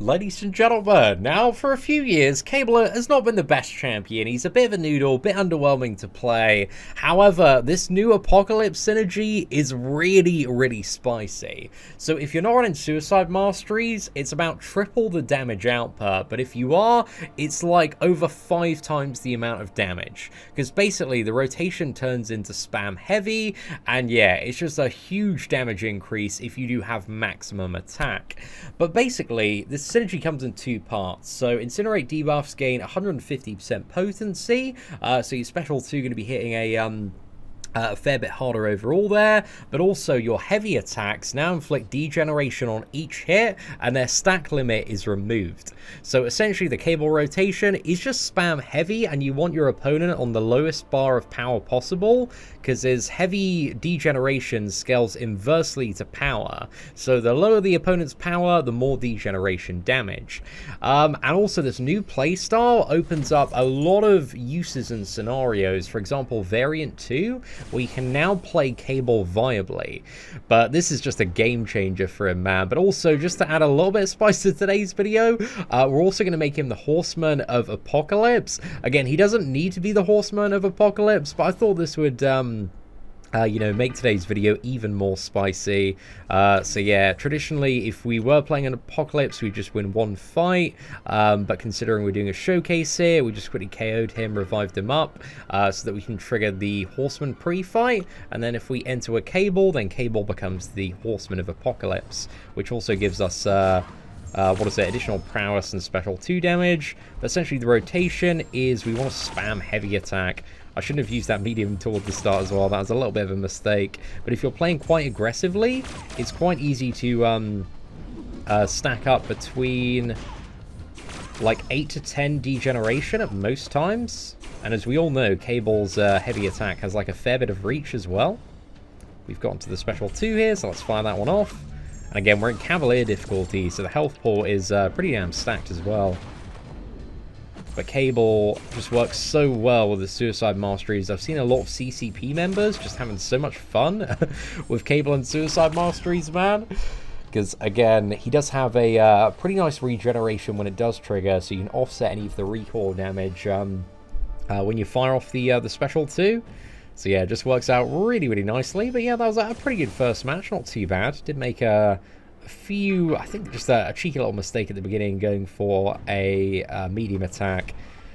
Ladies and gentlemen, now for a few years, Cabler has not been the best champion. He's a bit of a noodle, bit underwhelming to play. However, this new Apocalypse synergy is really spicy. So if you're not running Suicide Masteries, it's about triple the damage output, but if you are, it's like over 5 times the amount of damage. Because basically, the rotation turns into spam heavy, and yeah, it's just a huge damage increase if you do have maximum attack. But basically, this synergy comes in 2 parts. So Incinerate debuffs gain 150% potency, so your special 2 going to be hitting a fair bit harder overall there, but also your heavy attacks now inflict degeneration on each hit, and their stack limit is removed. So essentially the cable rotation is just spam heavy, and you want your opponent on the lowest bar of power possible, because his heavy degeneration scales inversely to power. So the lower the opponent's power, the more degeneration damage. And also this new playstyle opens up a lot of uses and scenarios. For example, Variant 2, we can now play Cable viably, but this is just a game changer for him, man. But also, just to add a little bit of spice to today's video, we're also going to make him the Horseman of Apocalypse. Again, he doesn't need to be the Horseman of Apocalypse, but I thought this would you know, make today's video even more spicy. So yeah, traditionally, if we were playing an Apocalypse, we'd just win 1 fight. But considering we're doing a showcase here, we just quickly KO'd him, revived him up, so that we can trigger the Horseman pre-fight. And then if we enter a Cable, then Cable becomes the Horseman of Apocalypse, which also gives us what is it, additional prowess and special 2 damage. But essentially the rotation is we want to spam heavy attack. I shouldn't have used that medium tool at the start as well. That was a little bit of a mistake. But if you're playing quite aggressively, it's quite easy to stack up between like 8 to 10 degeneration at most times. And as we all know, Cable's heavy attack has like a fair bit of reach as well. We've gotten to the special 2 here, so let's fire that one off. And again, we're in Cavalier difficulty, so the health pool is pretty damn stacked as well. But Cable just works so well with the Suicide Masteries. I've seen a lot of CCP members just having so much fun with Cable and Suicide Masteries, man. Because, again, he does have a pretty nice regeneration when it does trigger, so you can offset any of the recoil damage when you fire off the special 2. So yeah, it just works out really nicely. But yeah, that was a pretty good first match, not too bad. Did make a few, I think just a cheeky little mistake at the beginning going for a medium attack,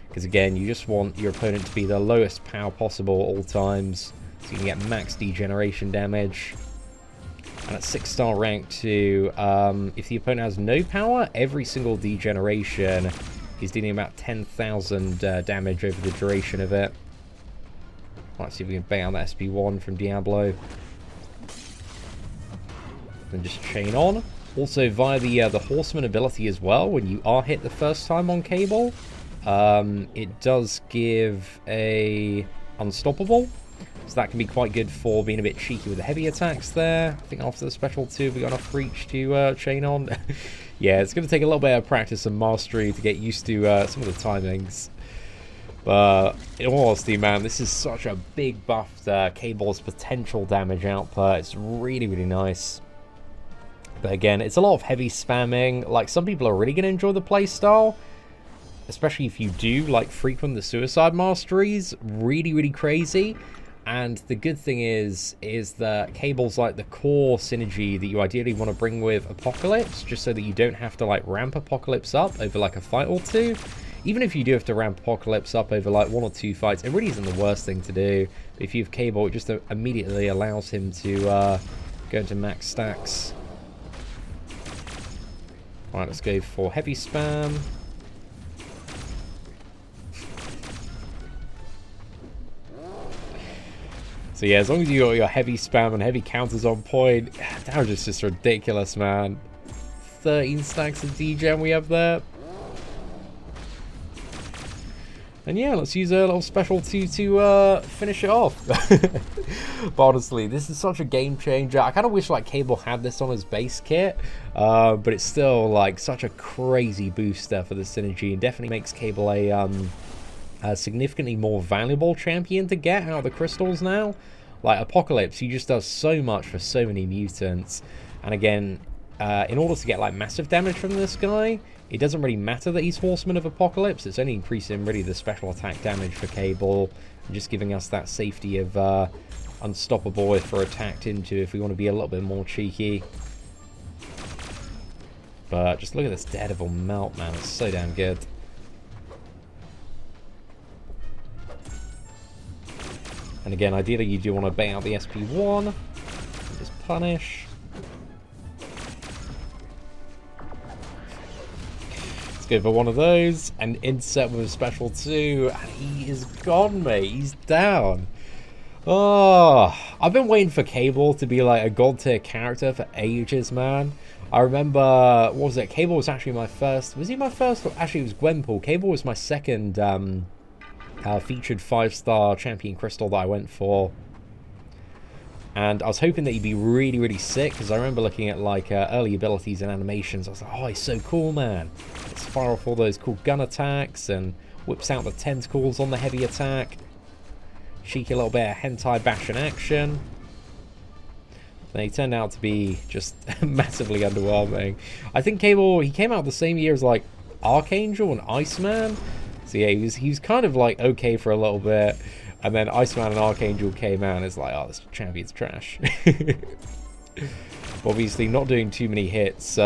because again, you just want your opponent to be the lowest power possible at all times, so you can get max degeneration damage. And at 6-star rank 2, if the opponent has no power, every single degeneration is dealing about 10,000 damage over the duration of it. Let's see if we can bait out that SP1 from Diablo. And just chain on. Also via the Horseman ability as well, when you are hit the first time on Cable, it does give a Unstoppable. So that can be quite good for being a bit cheeky with the heavy attacks there. I think after the special 2, we got enough reach to chain on. Yeah, it's going to take a little bit of practice and mastery to get used to some of the timings. But in all honesty, man, this is such a big buff to Cable's potential damage output. It's really nice. But again, it's a lot of heavy spamming. Like, some people are really going to enjoy the playstyle, especially if you do like frequent the Suicide Masteries. Really crazy. And the good thing is that Cable's like the core synergy that you ideally want to bring with Apocalypse, just so that you don't have to like ramp Apocalypse up over like a fight or 2. Even if you do have to ramp Apocalypse up over like 1 or 2 fights, it really isn't the worst thing to do. But if you have Cable, it just immediately allows him to go into max stacks. Alright, let's go for heavy spam. So yeah, as long as you got your heavy spam and heavy counters on point, damage is just ridiculous, man. 13 stacks of degen we have there. And yeah, let's use a little special 2 to finish it off. But honestly, this is such a game changer. I kind of wish like Cable had this on his base kit, but it's still like such a crazy booster for the synergy, and definitely makes Cable a significantly more valuable champion to get out of the crystals now. Like Apocalypse, he just does so much for so many mutants, and again, in order to get like massive damage from this guy, it doesn't really matter that he's Horseman of Apocalypse. It's only increasing really the special attack damage for Cable, and just giving us that safety of unstoppable if we're attacked into, if we want to be a little bit more cheeky. But just look at this Daredevil melt, man. It's so damn good. And again, ideally you do want to bait out the SP1. Just punish. Let's go for one of those. And inset with a special 2. And he is gone, mate. He's down. Oh, I've been waiting for Cable to be like a god tier character for ages, man. I remember, what was it? Cable was actually my first. Was he my first? Actually, it was Gwenpool. Cable was my second featured 5-star champion crystal that I went for. And I was hoping that he'd be really, really sick, because I remember looking at like early abilities and animations. I was like, oh, he's so cool, man. Let's fire off all those cool gun attacks and whips out the tentacles on the heavy attack. Cheeky little bit of hentai bash in action. Then he turned out to be just massively underwhelming. I think Cable, he came out the same year as like Archangel and Iceman. So yeah, he was kind of like okay for a little bit. And then Iceman and Archangel came out and it's like, oh, this champion's trash. Obviously not doing too many hits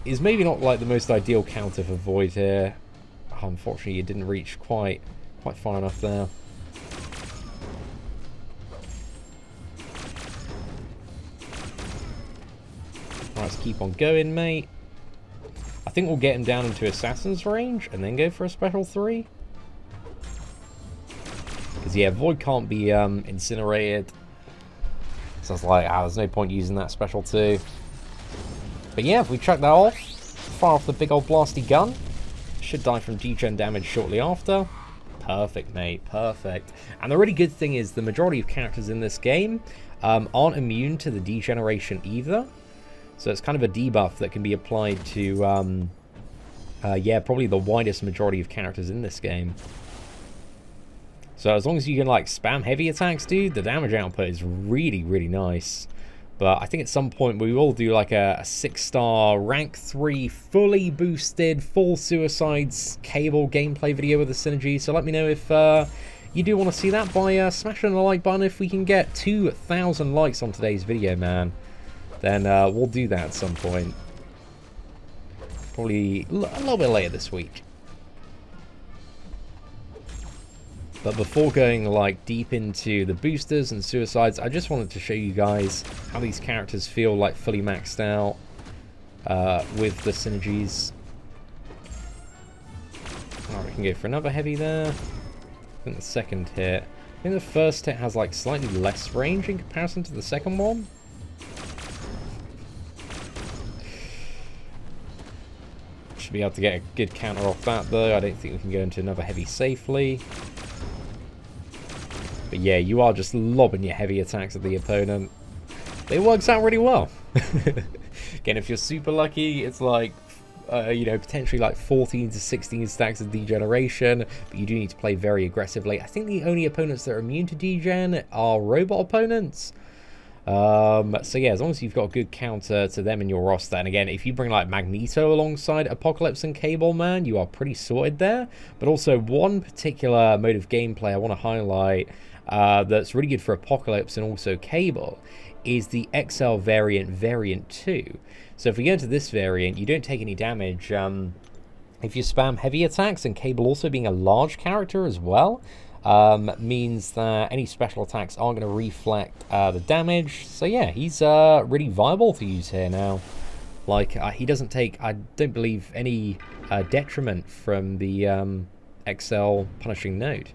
is maybe not like the most ideal counter for Void here. Oh, unfortunately it didn't reach quite far enough there. Alright, let's keep on going, mate. I think we'll get him down into Assassin's range and then go for a special 3. Because, yeah, Void can't be incinerated. So I was like, there's no point using that special 2. But yeah, if we chuck that off, fire off the big old blasty gun. Should die from degen damage shortly after. Perfect, mate, perfect. And the really good thing is the majority of characters in this game aren't immune to the degeneration either. So it's kind of a debuff that can be applied to, yeah, probably the widest majority of characters in this game. So as long as you can, like, spam heavy attacks, dude, the damage output is really, really nice. But I think at some point we will do, like, a 6-star, rank 3, fully boosted, full Suicides Cable gameplay video with the synergy. So let me know if you do want to see that by smashing the like button. If we can get 2,000 likes on today's video, man, then we'll do that at some point. Probably a little bit later this week. But before going like deep into the boosters and suicides, I just wanted to show you guys how these characters feel like fully maxed out with the synergies. Alright, we can go for another heavy there. I think the second hit. I think the first hit has like slightly less range in comparison to the second one. Should be able to get a good counter off that though. I don't think we can go into another heavy safely. But yeah, you are just lobbing your heavy attacks at the opponent. It works out really well. Again, if you're super lucky, it's like, you know, potentially like 14 to 16 stacks of degeneration. But you do need to play very aggressively. I think the only opponents that are immune to degen are robot opponents. So yeah, as long as you've got a good counter to them in your roster, and again, if you bring like Magneto alongside Apocalypse and Cable, man, you are pretty sorted there. But also one particular mode of gameplay I want to highlight that's really good for Apocalypse and also Cable is the XL variant, variant 2. So if we go into this variant, you don't take any damage if you spam heavy attacks, and Cable also being a large character as well, means that any special attacks aren't going to reflect the damage. So yeah, he's really viable to use here now. Like, he doesn't take, I don't believe, any detriment from the XL punishing node.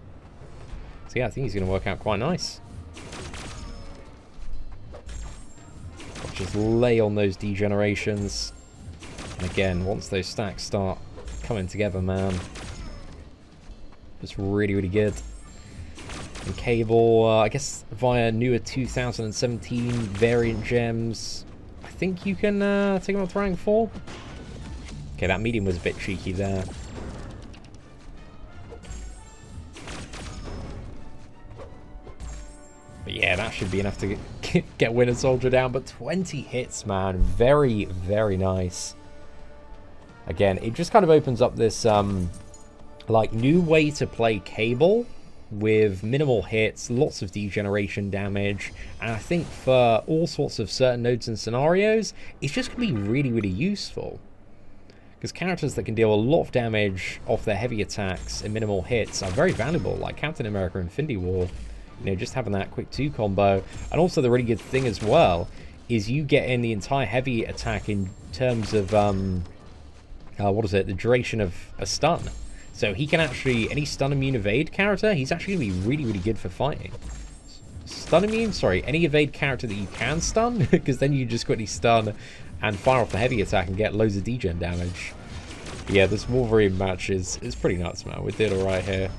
So yeah, I think he's going to work out quite nice. Just lay on those degenerations. And again, once those stacks start coming together, man, it's really, really good. And Cable, I guess via newer 2017 variant gems, I think you can take him up to rank 4. Okay, that medium was a bit cheeky there. But yeah, that should be enough to get Winter Soldier down, but 20 hits, man. Very, very nice. Again, it just kind of opens up this, like, new way to play Cable with minimal hits, lots of degeneration damage, and I think for all sorts of certain nodes and scenarios, it's just going to be really, really useful. Because characters that can deal a lot of damage off their heavy attacks and minimal hits are very valuable, like Captain America Infinity War. You know, just having that quick 2 combo. And also the really good thing as well is you get in the entire heavy attack in terms of, what is it, the duration of a stun. So he can actually, any stun immune evade character, he's actually going to be really, really good for fighting. Stun immune? Sorry, any evade character that you can stun, because then you just quickly stun and fire off the heavy attack and get loads of degen damage. Yeah, this Wolverine match is pretty nuts, man. We did alright here.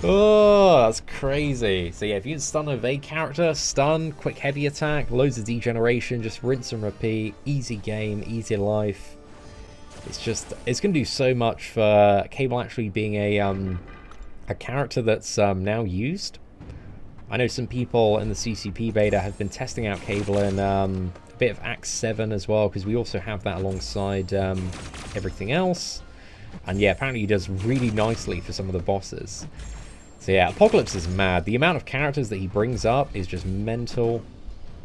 Oh, that's crazy. So yeah, if you can stun an evade character, stun, quick heavy attack, loads of degeneration, just rinse and repeat, easy game, easy life. It's going to do so much for Cable actually being a character that's now used. I know some people in the CCP beta have been testing out Cable in a bit of Act 7 as well, because we also have that alongside everything else. And yeah, apparently he does really nicely for some of the bosses. So yeah, Apocalypse is mad. The amount of characters that he brings up is just mental.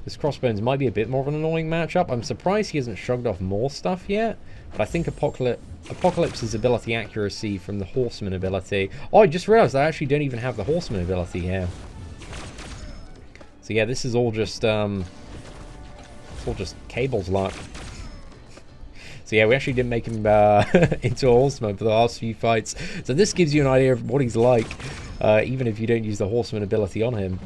This Crossbones might be a bit more of an annoying matchup. I'm surprised he hasn't shrugged off more stuff yet. But I think Apocalypse's ability accuracy from the Horseman ability... Oh, I just realized I actually don't even have the Horseman ability here. So yeah, this is all just... it's all just Cable's luck. So yeah, we actually didn't make him into a Horseman for the last few fights. So this gives you an idea of what he's like, even if you don't use the Horseman ability on him.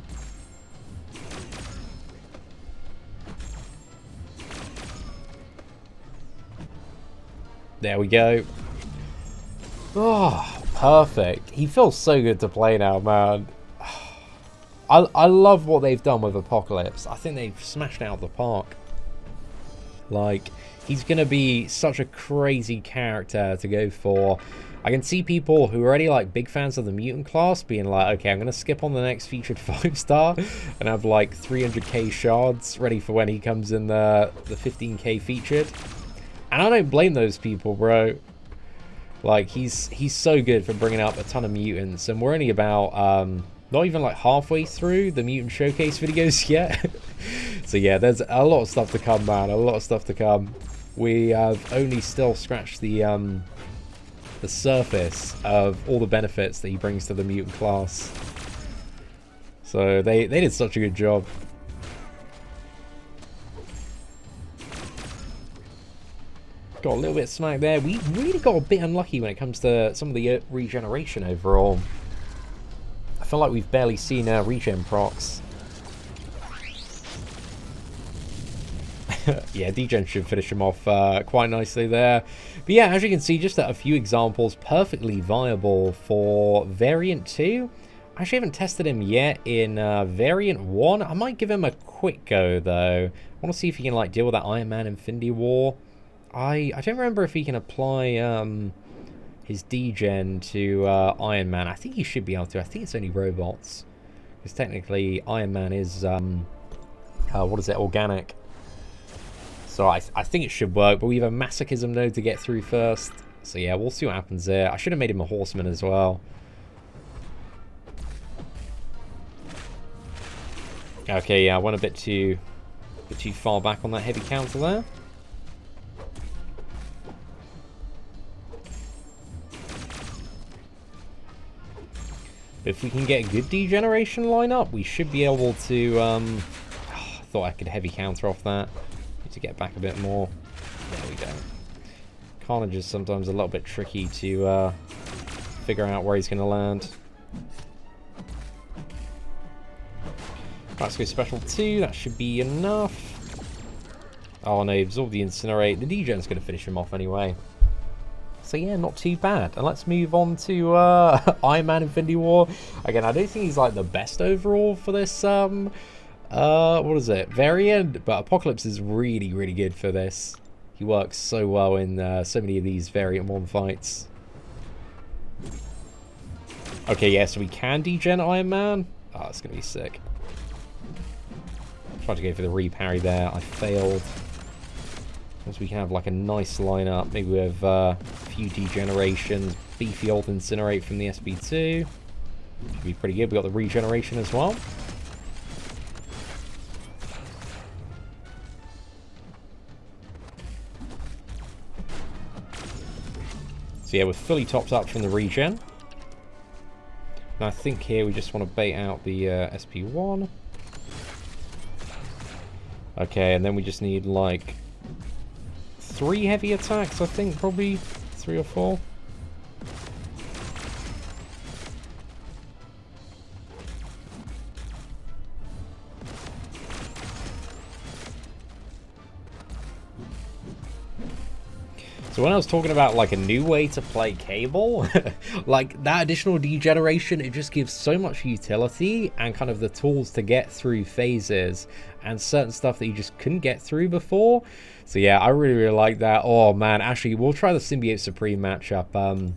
There we go. Oh, perfect. He feels so good to play now, man. I love what they've done with Apocalypse. I think they've smashed it out of the park. Like, he's going to be such a crazy character to go for. I can see people who are already like big fans of the mutant class being like, okay, I'm going to skip on the next featured 5-star and have like 300k shards ready for when he comes in the 15k featured. And I don't blame those people, bro. Like, he's so good for bringing up a ton of mutants, and we're only about not even like halfway through the mutant showcase videos yet. So yeah, there's a lot of stuff to come, man. A lot of stuff to come. We have only still scratched the surface of all the benefits that he brings to the mutant class. So they did such a good job. Got a little bit smacked there. We really got a bit unlucky when it comes to some of the regeneration overall. I feel like we've barely seen regen procs. Yeah, Degen should finish him off quite nicely there. But yeah, as you can see, just a few examples perfectly viable for Variant 2. I actually haven't tested him yet in Variant 1. I might give him a quick go, though. I want to see if he can like deal with that Iron Man Infinity War. I don't remember if he can apply his degen to Iron Man. I think he should be able to. I think it's only robots. Because technically Iron Man is, what is it, organic. So I think it should work, but we have a masochism node to get through first. So yeah, we'll see what happens there. I should have made him a horseman as well. Okay, yeah, I went a bit too far back on that heavy counter there. But if we can get a good degeneration lineup, we should be able to... I thought I could heavy counter off that. Need to get back a bit more. There we go. Carnage is sometimes a little bit tricky to figure out where he's going to land. Let's go special 2. That should be enough. Oh no, he absorbed the incinerate. The degen's going to finish him off anyway. So yeah, not too bad. And let's move on to Iron Man Infinity War. Again, I don't think he's like the best overall for this what is it, variant, but Apocalypse is really, really good for this. He works so well in so many of these variant 1 fights. Okay, yeah, so we can degen Iron Man. Oh, it's gonna be sick. Tried to go for the reparry there. I failed. Once we can have like a nice lineup, maybe with a few degenerations, beefy old incinerate from the SB2. Should be pretty good. We got the regeneration as well. So yeah, we're fully topped up from the regen. And I think here we just want to bait out the SP1. Okay, and then we just need like 3 heavy attacks, I think, probably 3 or 4. So when I was talking about like a new way to play Cable, like that additional degeneration, it just gives so much utility and kind of the tools to get through phases and certain stuff that you just couldn't get through before. So yeah, I really like that. Oh man, actually, we'll try the Symbiote Supreme matchup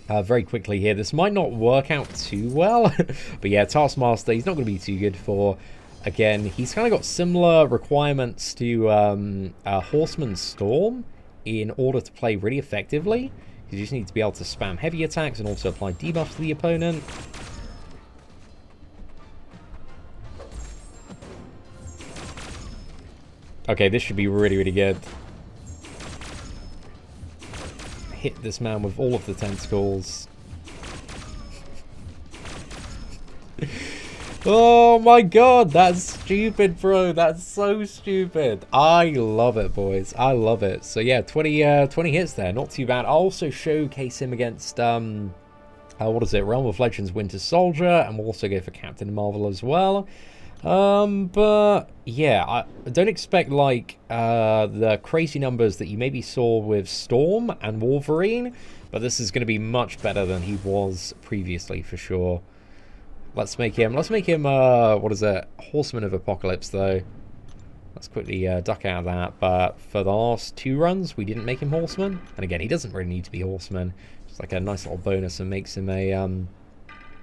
very quickly here. This might not work out too well, but yeah, Taskmaster, he's not going to be too good for. Again, he's kind of got similar requirements to Horseman Storm in order to play really effectively. You just need to be able to spam heavy attacks and also apply debuffs to the opponent. Okay, this should be really, really good. Hit this man with all of the tentacles. Oh my god, that's stupid, bro. That's so stupid. I love it, boys. I love it. So yeah, 20 hits there. Not too bad. I'll also showcase him against, what is it? Realm of Legends Winter Soldier. And we'll also go for Captain Marvel as well. But yeah, I don't expect like the crazy numbers that you maybe saw with Storm and Wolverine. But this is going to be much better than he was previously, for sure. Let's make him, what is it? Horseman of Apocalypse, though. Let's quickly duck out of that. But for the last 2 runs, we didn't make him Horseman. And again, he doesn't really need to be Horseman. Just like a nice little bonus and makes him a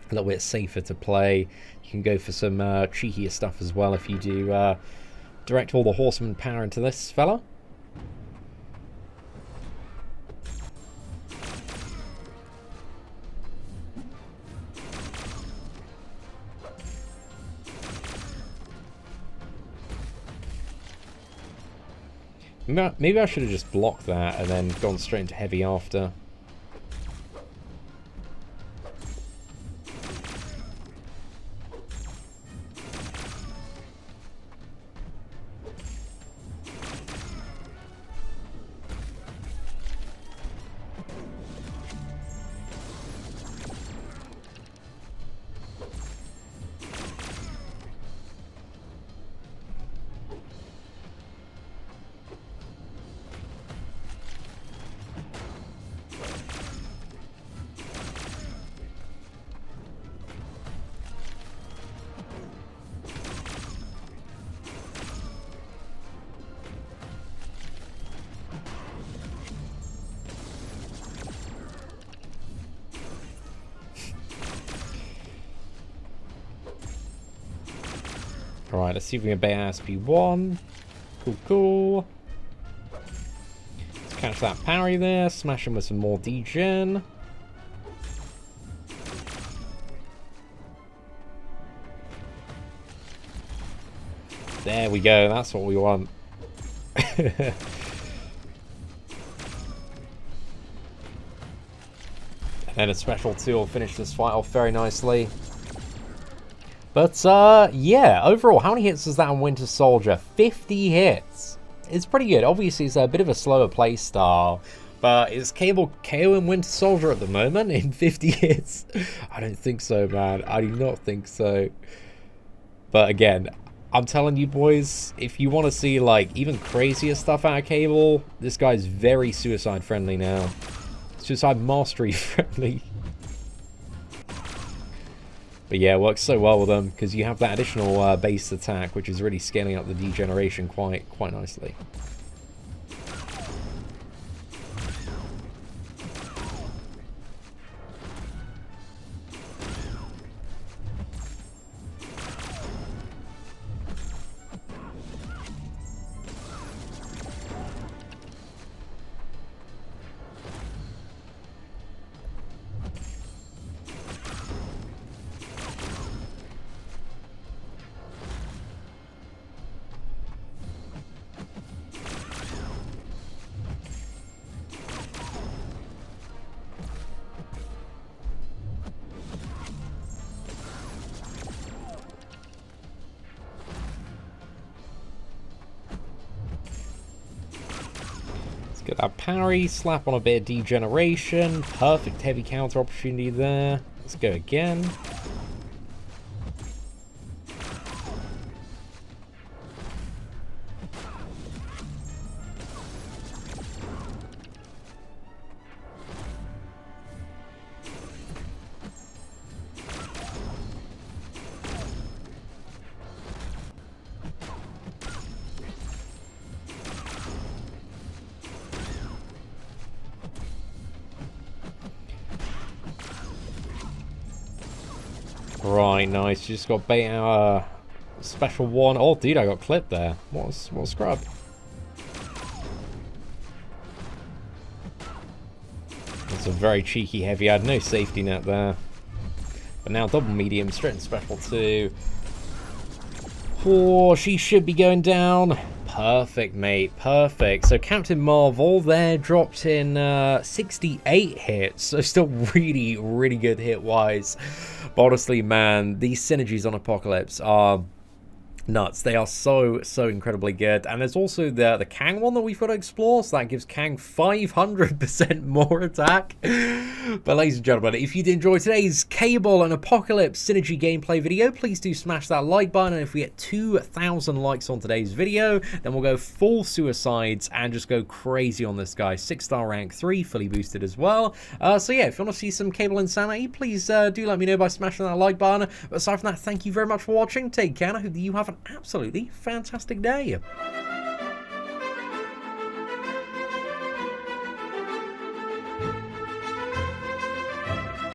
little bit safer to play. You can go for some cheekier stuff as well if you do direct all the Horseman power into this fella. Maybe I should have just blocked that and then gone straight into heavy after. Alright, let's see if we can bait out SP1. Cool, cool. Let's catch that parry there. Smash him with some more degen. There we go. That's what we want. And then a special 2 will finish this fight off very nicely. But, yeah, overall, how many hits is that on Winter Soldier? 50 hits. It's pretty good. Obviously, it's a bit of a slower play style. But is Cable KOing Winter Soldier at the moment in 50 hits? I don't think so, man. I do not think so. But again, I'm telling you, boys, if you want to see, like, even crazier stuff out of Cable, this guy's very suicide-friendly now. Suicide Mastery-friendly. But yeah, it works so well with them because you have that additional base attack, which is really scaling up the degeneration quite nicely. Get that parry, slap on a bit of Degeneration. Perfect heavy counter opportunity there. Let's go again. Right, nice. Just got bait our special one. Oh, dude, I got clipped there. What a scrub. That's a very cheeky heavy. I had no safety net there. But now double medium, straight in special 2. Oh, she should be going down. Perfect, mate. Perfect. So Captain Marvel there dropped in 68 hits. So still really, really good hit-wise. But honestly, man, these synergies on Apocalypse are nuts. They are so incredibly good. And there's also the Kang one that we've got to explore, so that gives Kang 500% more attack. But ladies and gentlemen, if you did enjoy today's Cable and Apocalypse synergy gameplay video, please do smash that like button. And if we get 2,000 likes on today's video, then we'll go full suicides and just go crazy on this guy. 6-star rank 3, fully boosted as well. So yeah, if you want to see some Cable insanity, please do let me know by smashing that like button. But aside from that, thank you very much for watching. Take care, and I hope that you have an absolutely fantastic day.